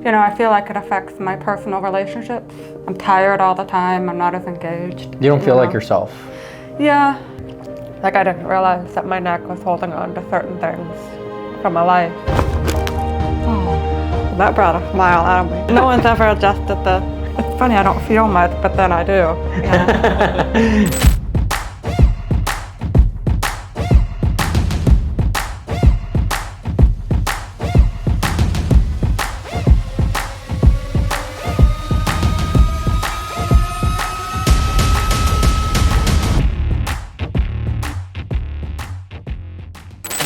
You know, I feel like it affects my personal relationships. I'm tired all the time. I'm not as engaged. You don't feel like yourself? Yeah. Like I didn't realize that my neck was holding on to certain things from my life. Oh, that brought a smile out of me. No one's ever adjusted the... It's funny, I don't feel much, but then I do. Yeah.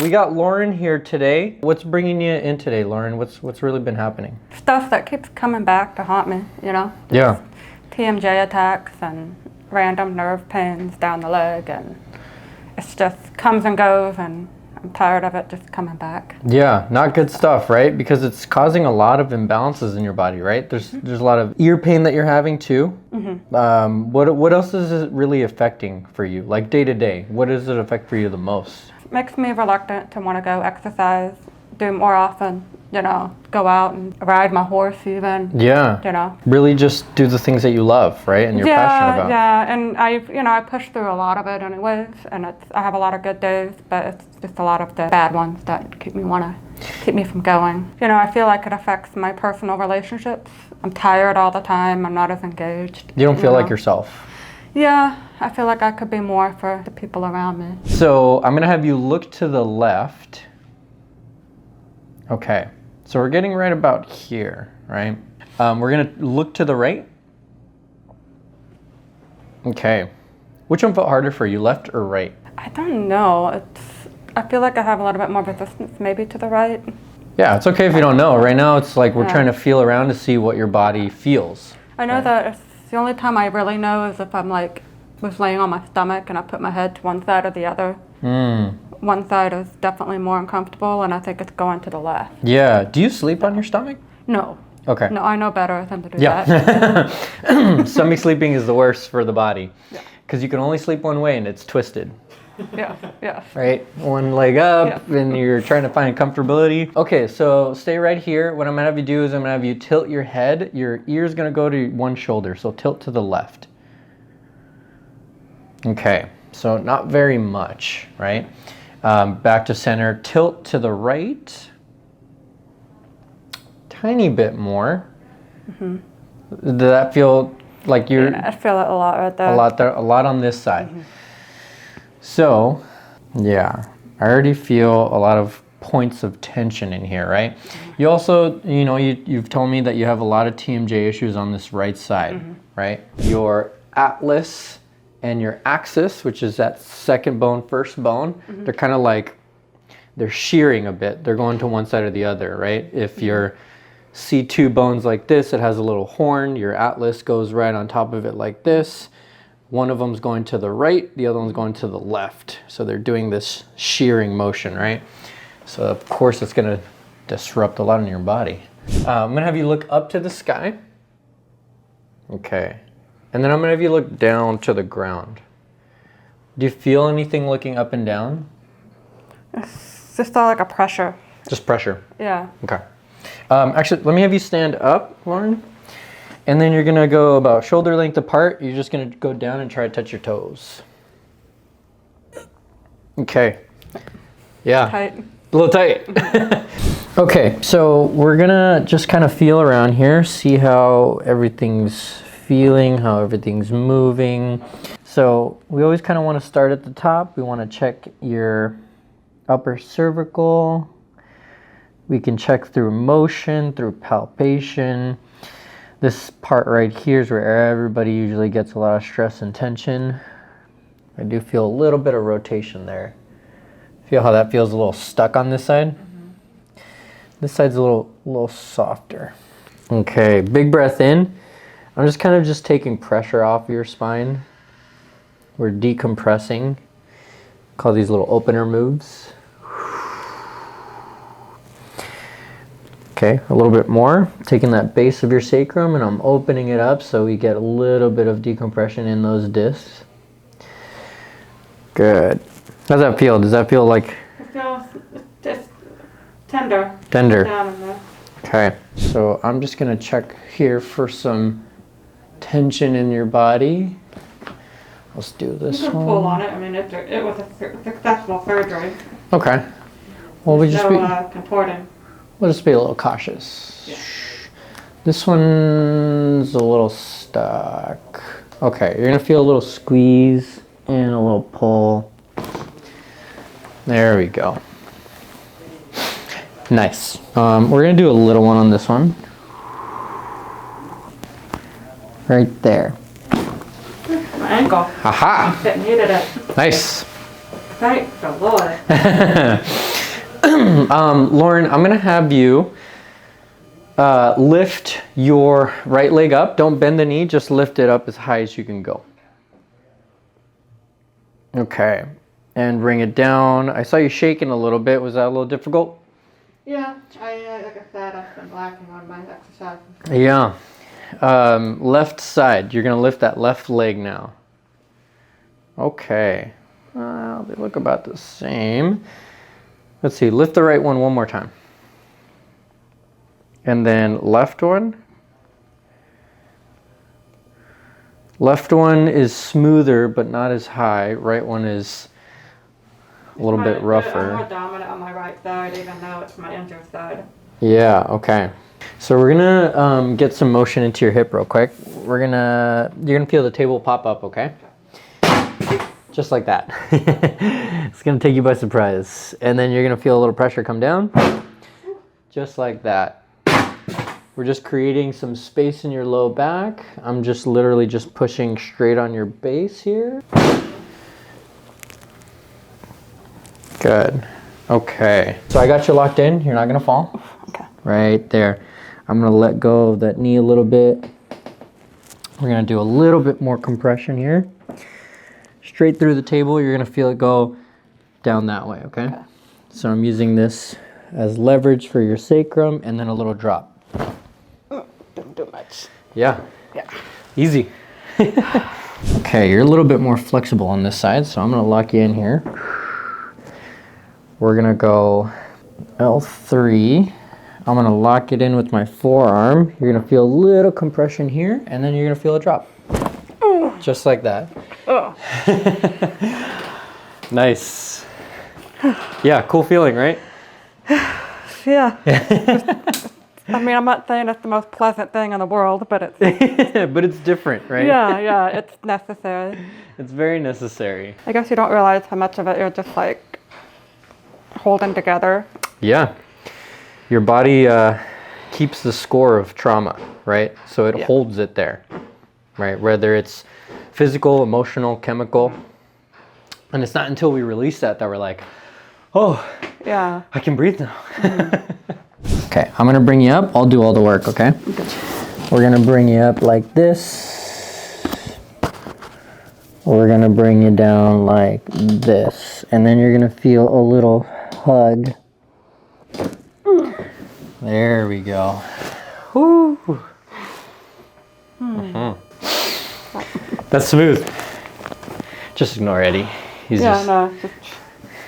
We got Lauren here today. What's bringing you in today, Lauren? What's really been happening? Stuff that keeps coming back to haunt me, you know? Yeah. TMJ attacks and random nerve pains down the leg, and it's just comes and goes, and I'm tired of it just coming back. Yeah, not good stuff, right? Because it's causing a lot of imbalances in your body, right? There's a lot of ear pain that you're having too. Mm-hmm. What else is it really affecting for you? Like day to day, what does it affect for you the most? Makes me reluctant to want to go exercise, do more often, you know, go out and ride my horse even. Yeah. You know. Really just do the things that you love, right? And you're passionate about. Yeah, and I push through a lot of it anyways, and I have a lot of good days, but it's just a lot of the bad ones that keep me from going. You know, I feel like it affects my personal relationships. I'm tired all the time. I'm not as engaged. You don't feel like yourself? Yeah, I feel like I could be more for the people around me. So I'm gonna have you look to the left. Okay, so we're getting right about here, right? We're gonna look to the right. Okay, which one felt harder for you, left or right? I don't know. I feel like I have a little bit more resistance maybe to the right. Yeah, it's okay if you don't know. Right now it's like we're trying to feel around to see what your body feels. I know that the only time I really know is if I'm was laying on my stomach and I put my head to one side or the other. One side is definitely more uncomfortable, and I think it's going to the left. Yeah. Do you sleep on your stomach? No. Okay. No, I know better than to do that. Stomach sleeping is the worst for the body. Because you can only sleep one way and it's twisted. Yeah. Right? One leg up and you're trying to find comfortability. Okay, so stay right here. What I'm gonna have you do is I'm gonna have you tilt your head. Your ear's gonna go to one shoulder, so tilt to the left. Okay, so not very much, right? Back to center, tilt to the right. Tiny bit more. Did that feel like you're... Yeah, I feel it a lot right there. A lot on this side. So, yeah, I already feel a lot of points of tension in here, right? You also, you know, you've told me that you have a lot of TMJ issues on this right side, right? Your atlas and your axis, which is that second bone, first bone, they're kind of like, they're shearing a bit. They're going to one side or the other, right? If you're see two bones like this, it has a little horn. Your atlas goes right on top of it like this. One of them's going to the right, the other one's going to the left. So they're doing this shearing motion, right? So of course it's gonna disrupt a lot in your body. I'm gonna have you look up to the sky. Okay. And then I'm gonna have you look down to the ground. Do you feel anything looking up and down? It's just all like a pressure. Just pressure? Yeah. Okay. Actually, let me have you stand up, Lauren. And then you're gonna go about shoulder length apart. You're just gonna go down and try to touch your toes. Okay. Yeah. Tight. A little tight. Okay, so we're gonna just kind of feel around here, see how everything's feeling, how everything's moving. So we always kind of want to start at the top. We want to check your upper cervical. We can check through motion, through palpation. This part right here is where everybody usually gets a lot of stress and tension. I do feel a little bit of rotation there. Feel how that feels a little stuck on this side? This side's a little softer. Okay, big breath in. I'm just kind of just taking pressure off your spine. We're decompressing. Call these little opener moves. Okay, a little bit more. Taking that base of your sacrum and I'm opening it up so we get a little bit of decompression in those discs. Good. How's that feel? Does that feel like... It feels just tender. Tender. Down in there. Okay, so I'm just gonna check here for some tension in your body. Let's do this You can one. pull on it. I mean, it was a successful surgery. Okay. Well, we'll just contorting. be a little cautious. Yeah. This one's a little stuck. Okay, you're gonna feel a little squeeze and a little pull. There we go. Nice. We're gonna do a little one on this one. Right there. My ankle. Aha! It needed it. Nice. Thank the Lord. Lauren, I'm gonna have you lift your right leg up. Don't bend the knee, just lift it up as high as you can go. Okay, and bring it down. I saw you shaking a little bit. Was that a little difficult? Yeah, like I said, I've been lacking on my exercises. Yeah. Left side, you're gonna lift that left leg now. Okay, they look about the same. Let's see, lift the right one more time. And then left one. Left one is smoother, but not as high. Right one is a little bit rougher. I'm more dominant on my right side, even though it's my injured side. Yeah, okay. So we're gonna get some motion into your hip real quick. You're gonna feel the table pop up, okay? Just like that. It's gonna take you by surprise. And then you're gonna feel a little pressure come down. Just like that. We're just creating some space in your low back. I'm just literally just pushing straight on your base here. Good. Okay. So I got you locked in. You're not gonna fall. Okay. Right there. I'm gonna let go of that knee a little bit. We're gonna do a little bit more compression here. Straight through the table, you're gonna feel it go down that way, okay? So I'm using this as leverage for your sacrum and then a little drop. Didn't do much. Yeah. Yeah. Easy. Okay, you're a little bit more flexible on this side, so I'm gonna lock you in here. We're gonna go L3. I'm gonna lock it in with my forearm. You're gonna feel a little compression here, and then you're gonna feel a drop. Just like that. Oh. Nice. Yeah, cool feeling, right? Yeah. I mean, I'm not saying it's the most pleasant thing in the world, but it's... But it's different, right? Yeah, it's necessary. It's very necessary. I guess you don't realize how much of it you're just like holding together. Yeah. Your body keeps the score of trauma, right? So it holds it there, right? Whether it's physical, emotional, chemical. And it's not until we release that we're like, oh, yeah, I can breathe now. Okay, I'm gonna bring you up. I'll do all the work, okay? We're gonna bring you up like this. We're gonna bring you down like this. And then you're gonna feel a little hug. There we go. Woo. That's smooth. Just ignore Eddie. He's just... no,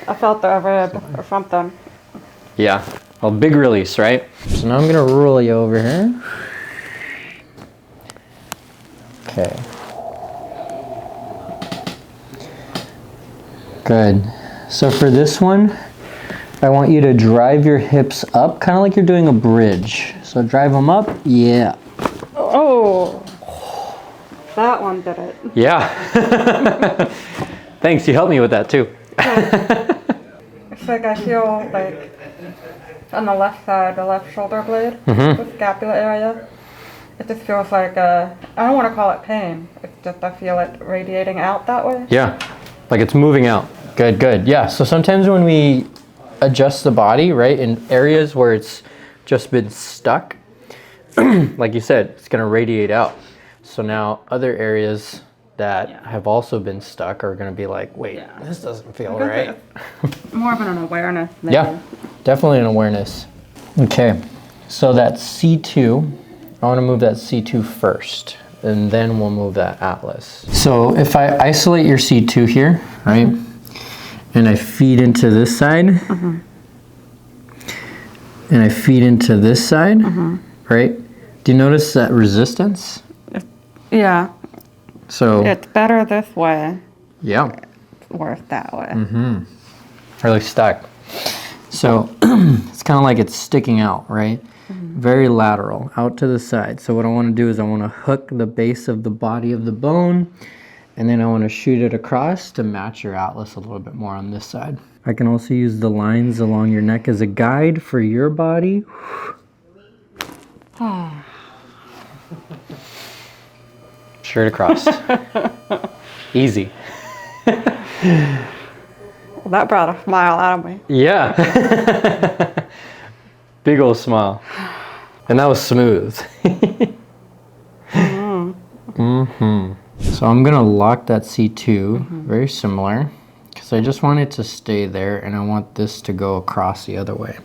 I felt the rib or something. Yeah. Well, big release, right? So now I'm gonna roll you over here. Okay. Good. So for this one, I want you to drive your hips up, kind of like you're doing a bridge. So drive them up. Yeah. Oh, that one did it. Yeah. Thanks, you helped me with that too. It's like I feel like on the left side, the left shoulder blade, the scapula area. It just feels like I don't want to call it pain. It's just I feel it radiating out that way. Yeah, like it's moving out. Good, good. Yeah, so sometimes when we adjust the body, right, in areas where it's just been stuck, like you said, it's going to radiate out. So now other areas that have also been stuck are going to be like, wait, this doesn't feel right. More of an awareness. Maybe. Yeah, definitely an awareness. Okay, so that C2, I want to move that C2 first, and then we'll move that atlas. So if I isolate your C2 here, right, and I feed into this side, and I feed into this side, right? Do you notice that resistance? Yeah. So It's better this way. yeah, It's worse that way. really stuck. So it's kind of like it's sticking out, right? Very lateral, out to the side. So what I want to do is I want to hook the base of the body of the bone, and then I want to shoot it across to match your atlas a little bit more on this side. I can also use the lines along your neck as a guide for your body. Straight across. Easy. Well, that brought a smile out of me. Yeah. Big old smile. And that was smooth. So I'm gonna lock that C2, very similar, because I just want it to stay there and I want this to go across the other way.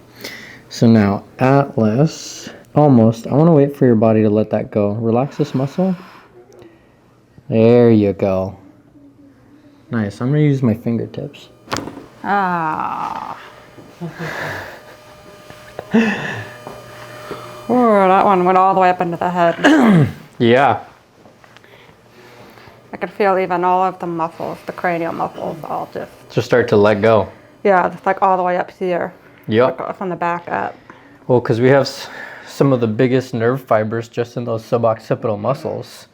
So now, atlas, almost, I wanna wait for your body to let that go. Relax this muscle. There you go. Nice, I'm gonna use my fingertips. Ah. Ooh, that one went all the way up into the head. Yeah. I could feel even all of the muscles, the cranial muscles, all Just start to let go. yeah, just like all the way up here. Yep. Like from the back up. Well, because we have some of the biggest nerve fibers just in those suboccipital muscles.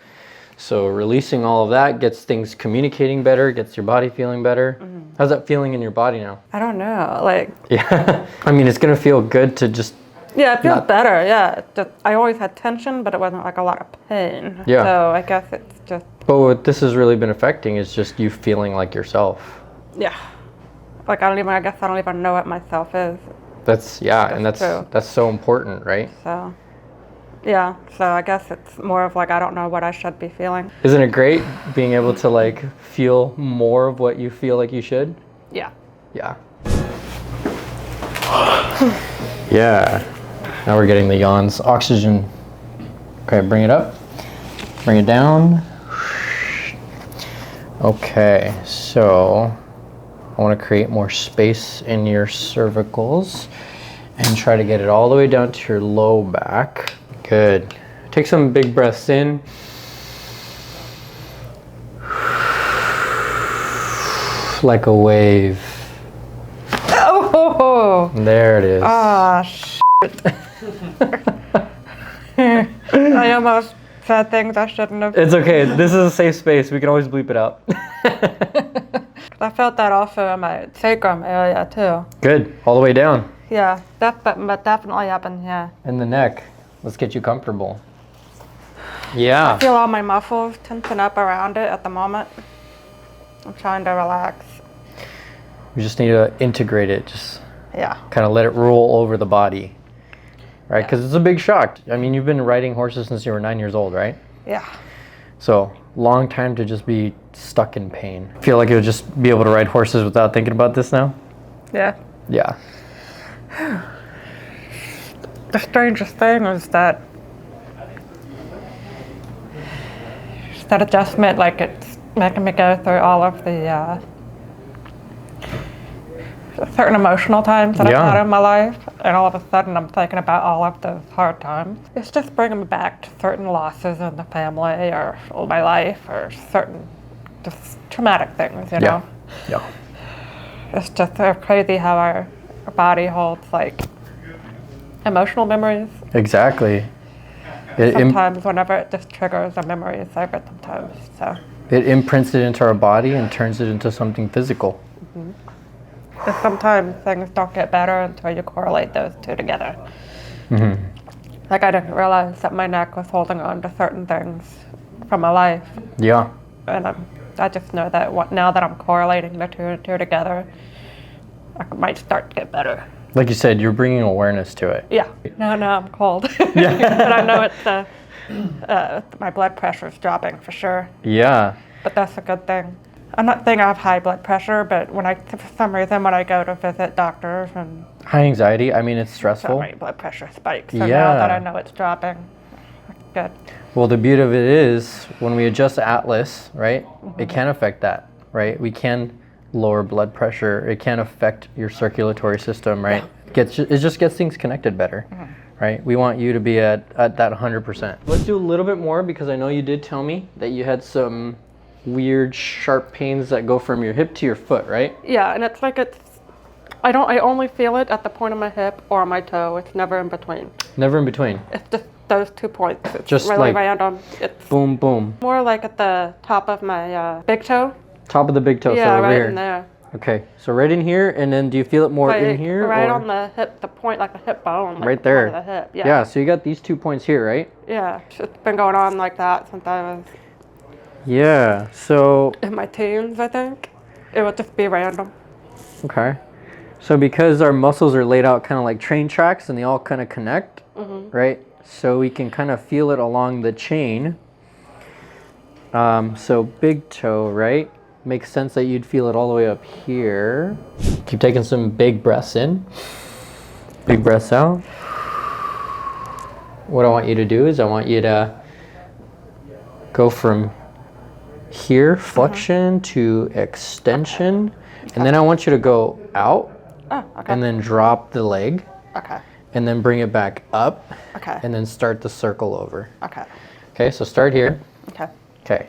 So releasing all of that gets things communicating better, gets your body feeling better. How's that feeling in your body now? I don't know, like. Yeah. I mean, it's going to feel good to just... Yeah, it feels better, yeah. It just, I always had tension, but it wasn't like a lot of pain. Yeah. So I guess it's just... But what this has really been affecting is just you feeling like yourself. Yeah. Like I guess I don't even know what myself is. That's, yeah, and true. that's so important, right? So, yeah. So I guess it's more of like, I don't know what I should be feeling. Isn't it great being able to like feel more of what you feel like you should? Yeah. Yeah. Yeah. Now we're getting the yawns. Oxygen. Okay, bring it up. Bring it down. Okay, so I want to create more space in your cervicals and try to get it all the way down to your low back. Good. Take some big breaths in. Like a wave. Oh! There it is. Ah, shit. I almost said things I shouldn't have. It's okay. This is a safe space. We can always bleep it out. I felt that also in my sacrum area too. Good. All the way down. Yeah, but definitely up in here. And the neck. Let's get you comfortable. Yeah. I feel all my muscles tension up around it at the moment. I'm trying to relax. We just need to integrate it. Just Yeah. kind of let it roll over the body. Right? Because it's a big shock. I mean, you've been riding horses since you were 9 years old, right? Yeah. So, long time to just be stuck in pain. Feel like you'll just be able to ride horses without thinking about this now? Yeah. Yeah. The strangest thing was that adjustment, like it's making me go through all of the certain emotional times that I've had in my life, and all of a sudden I'm thinking about all of those hard times. It's just bringing me back to certain losses in the family or my life or certain just traumatic things, you know? Yeah. It's just so crazy how our body holds like emotional memories. Exactly. Sometimes whenever it just triggers a memory, it's over sometimes, so. It imprints it into our body and turns it into something physical. And sometimes things don't get better until you correlate those two together. Like I didn't realize that my neck was holding on to certain things from my life. Yeah. And I just know that now that I'm correlating the two together, I might start to get better. Like you said, you're bringing awareness to it. Yeah. No, I'm cold. But I know it's my blood pressure is dropping for sure. Yeah. But that's a good thing. I'm not saying I have high blood pressure, but for some reason when I go to visit doctors and High anxiety, I mean, it's stressful. my blood pressure spikes. So now that I know it's dropping, good. Well, the beauty of it is when we adjust the atlas, right, it can affect that, right? We can lower blood pressure. It can affect your circulatory system, right? it just gets things connected better, right? We want you to be at that 100%. Let's do a little bit more because I know you did tell me that you had some weird sharp pains that go from your hip to your foot, right? Yeah, and it's like I only feel it at the point of my hip or my toe. It's never in between. Never in between. It's just those 2 points. It's Just really like random. It's boom, boom. more like at the top of my big toe. Top of the big toe, Yeah, so over right here. in there. Okay, so right in here, and then do you feel it more Like, in here? right or? on the hip, the point, like the hip bone. Like Right there. The hip. Yeah, so you got these 2 points here, right? Yeah, it's been going on like that since I was Yeah, so, in my teens, I think. It would just be random. okay. So because our muscles are laid out kind of like train tracks and they all kind of connect, right? So we can kind of feel it along the chain. So big toe, right? Makes sense that you'd feel it all the way up here. Keep taking some big breaths in. Big breaths out. What I want you to do is I want you to go from here, flexion to extension. And then I want you to go out. Oh, okay. And then drop the leg. Okay. And then bring it back up. Okay. And then start the circle over. Okay. Okay, so start here. Okay. Okay.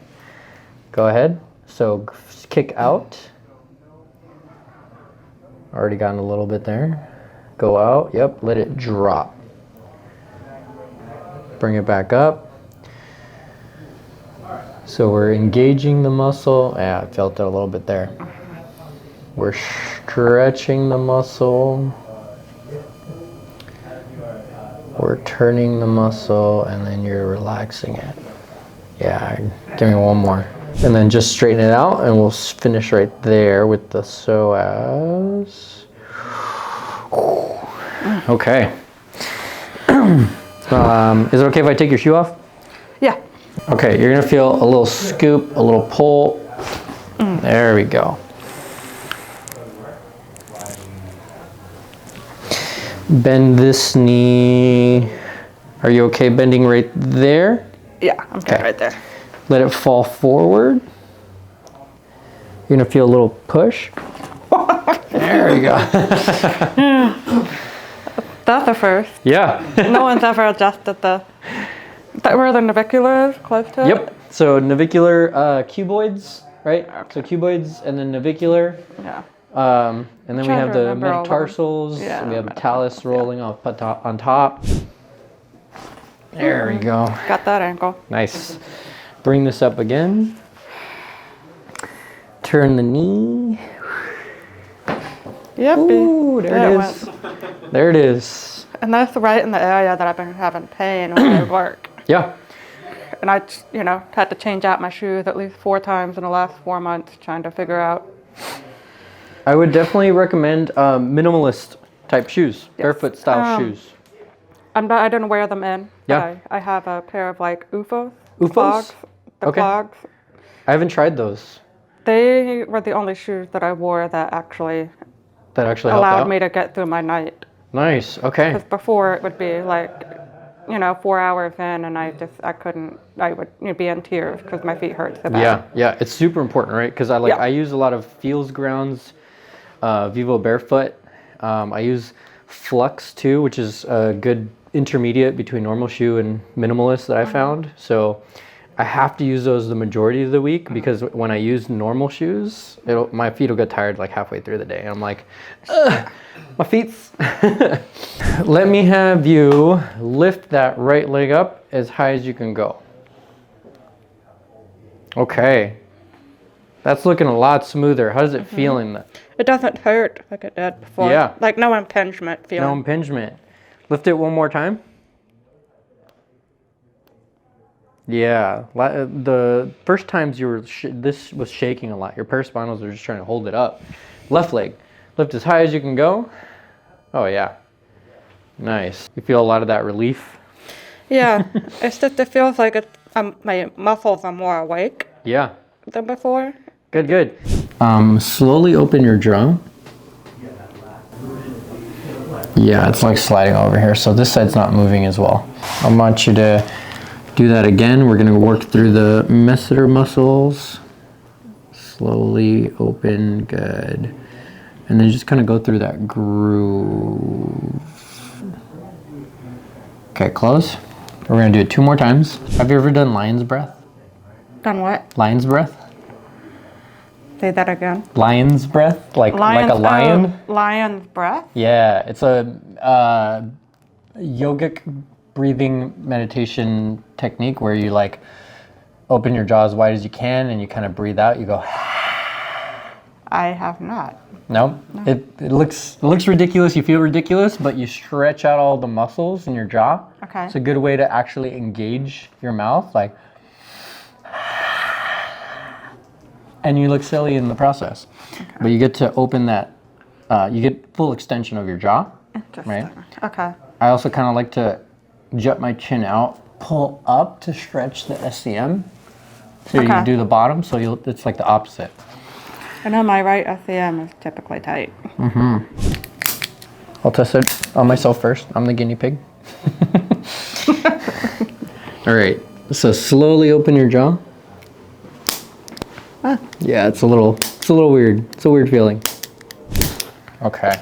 Go ahead. So kick out. Already gotten a little bit there. Go out. Yep. Let it drop. Bring it back up. So we're engaging the muscle. Yeah, I felt it a little bit there. We're stretching the muscle. We're turning the muscle, and then you're relaxing it. Yeah, give me one more. And then just straighten it out, and we'll finish right there with the psoas. Okay. Is it okay if I take your shoe off? Yeah. Okay, you're gonna feel a little scoop, a little pull. There we go. Bend this knee. Are you okay bending right there? Yeah, I'm good right there. Let it fall forward. You're gonna feel a little push. There you go. That's the first. Yeah. No one's ever adjusted the. That where the navicular is close to it? Yep. So navicular cuboids, right? So cuboids and then navicular. Yeah. And then we have the remember all of them. metatarsals. Yeah, We have the talus rolling off on top. There we go. Got that ankle. Nice. Bring this up again. Turn the knee. Yep. Ooh, there it is. There it is. And that's right in the area that I've been having pain when I work. Yeah. And I, had to change out my shoes at least 4 times in the last 4 months trying to figure out. I would definitely recommend minimalist type shoes, barefoot style shoes. I didn't wear them in. Yeah. I have a pair of like UFOs. UFOs? Clogs, the Okay. clogs. I haven't tried those. They were the only shoes that I wore that actually That actually helped allowed out? me to get through my night. Nice. Okay. Because before it would be like, 4 hours in, and I couldn't. I would be in tears because my feet hurt so bad. Yeah. Yeah. It's super important, right? Because Yeah. I use a lot of Feels Grounds, Vivo Barefoot. I use Flux too, which is a good intermediate between normal shoe and minimalist that I found. So I have to use those the majority of the week because when I use normal shoes, my feet will get tired like halfway through the day. And I'm like, ugh, my feet. Let me have you lift that right leg up as high as you can go. Okay. That's looking a lot smoother. How does it feel in that? It doesn't hurt like it did before. Yeah. Like no impingement feeling. No impingement. Lift it one more time. Yeah. The first times this was shaking a lot. Your paraspinals are just trying to hold it up. Left leg. Lift as high as you can go. Oh yeah. Nice. You feel a lot of that relief? Yeah. It's just, it feels like my muscles are more awake Yeah. than before. Good, good. Slowly open your drum. Yeah, it's like sliding over here. So this side's not moving as well. I want you to do that again. We're gonna work through the masseter muscles. Slowly open, good. And then just kind of go through that groove. Okay, close. We're gonna do it 2 more times. Have you ever done lion's breath? Done what? Lion's breath? Say that again. Lion's breath? Like a lion? Lion's breath? Yeah, it's a yogic breathing meditation technique where you like open your jaw as wide as you can and you kind of breathe out. You go. I have not. No, it looks ridiculous. You feel ridiculous, but you stretch out all the muscles in your jaw. Okay. It's a good way to actually engage your mouth, like, and you look silly in the process. Okay. But you get to open that. You get full extension of your jaw. Right. Okay. I also kind of like to jut my chin out, pull up to stretch the SCM. So you do the bottom, so it's like the opposite. I know my right SCM is typically tight. Mm-hmm. I'll test it on myself first. I'm the guinea pig. All right. So slowly open your jaw. Ah. Yeah, it's a little weird. It's a weird feeling. Okay.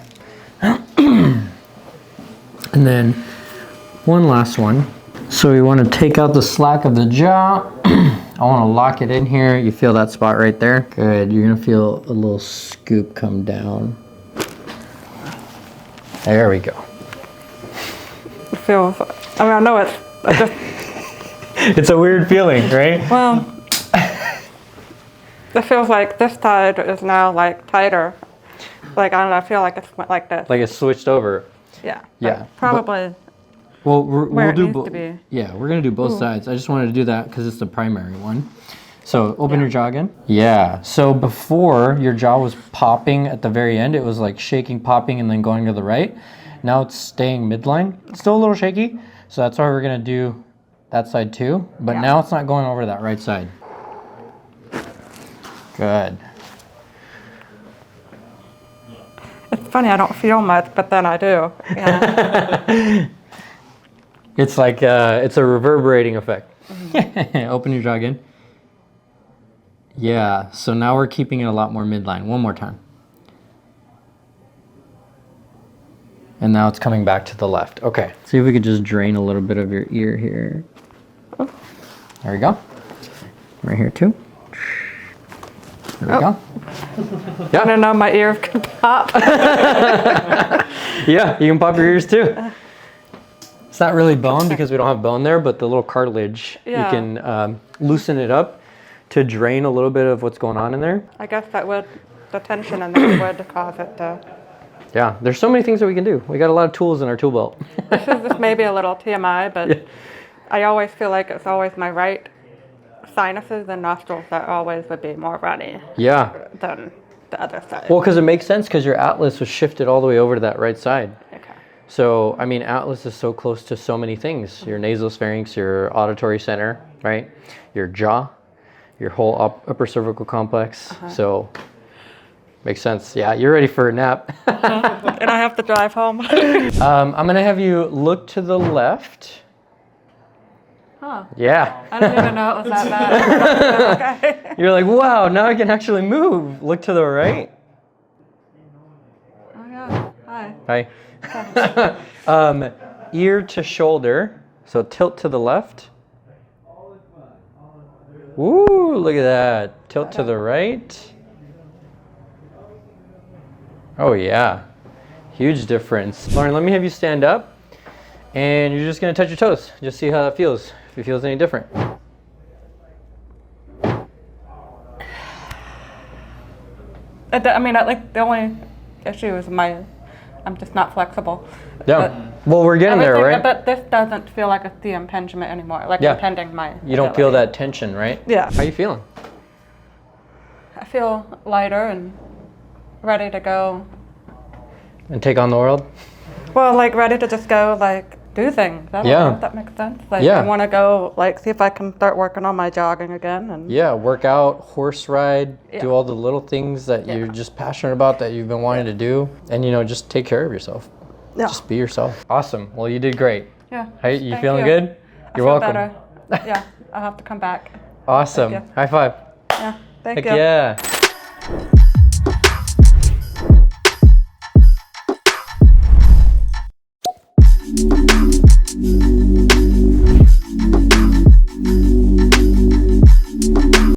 And then one last one. So you want to take out the slack of the jaw. I want to lock it in here. You feel that spot right there? Good. You're going to feel a little scoop come down. There we go. It feels, I mean, I know it's just... It's a weird feeling, right? Well, it feels like this side is now like tighter. Like, I don't know, I feel like it's went like this. Like it's switched over. Yeah. Yeah. Probably. Well, we'll do both. Yeah, we're gonna do both sides. I just wanted to do that because it's the primary one. So open your jaw again. Yeah. So before your jaw was popping at the very end, it was like shaking, popping, and then going to the right. Now it's staying midline. It's still a little shaky, so that's why we're gonna do that side too. But now it's not going over that right side. Good. It's funny, I don't feel much, but then I do. Yeah. It's like, it's a reverberating effect. Mm-hmm. Open your jaw again. Yeah, so now we're keeping it a lot more midline. One more time. And now it's coming back to the left. Okay, see if we could just drain a little bit of your ear here. There we go. Right here too. There we go. Yeah. I don't know, my ears can pop. Yeah, you can pop your ears too. It's not really bone because we don't have bone there, but the little cartilage, you can loosen it up to drain a little bit of what's going on in there. I guess that would, the tension in there would cause it to... Yeah, there's so many things that we can do. We got a lot of tools in our tool belt. This is maybe a little TMI, but I always feel like it's always my right sinuses and nostrils that always would be more runny than the other side. Well, because it makes sense because your atlas was shifted all the way over to that right side. Okay. So, I mean, atlas is so close to so many things. Your nasopharynx, your auditory center, right? Your jaw, your whole upper cervical complex. So, makes sense. Yeah, you're ready for a nap. And I have to drive home. I'm going to have you look to the left. Huh. Yeah. I didn't even know it was that bad. Okay. You're like, wow, now I can actually move. Look to the right. Oh, yeah. Hi. Hi. Ear to shoulder. So tilt to the left. Ooh, look at that. Tilt to the right. Oh, yeah. Huge difference. Lauren, let me have you stand up. And you're just going to touch your toes. Just see how that feels. If it feels any different. I mean, like, the only issue is I'm just not flexible. Yeah. Well, we're getting there, right? But this doesn't feel like the impingement anymore. Like impending my You don't feel that tension, right? Yeah. How are you feeling? I feel lighter and ready to go. And take on the world? Well, like ready to just go, like, do things. I don't know if that makes sense. Like, I want to go, like, see if I can start working on my jogging again. And work out, horse ride, do all the little things that you're just passionate about that you've been wanting to do. And, you know, just take care of yourself. Yeah. Just be yourself. Awesome. Well, you did great. Yeah. Hey, you feeling good? You're welcome. Better. Yeah, I'll have to come back. Awesome. High five. Yeah, thank you. Yeah.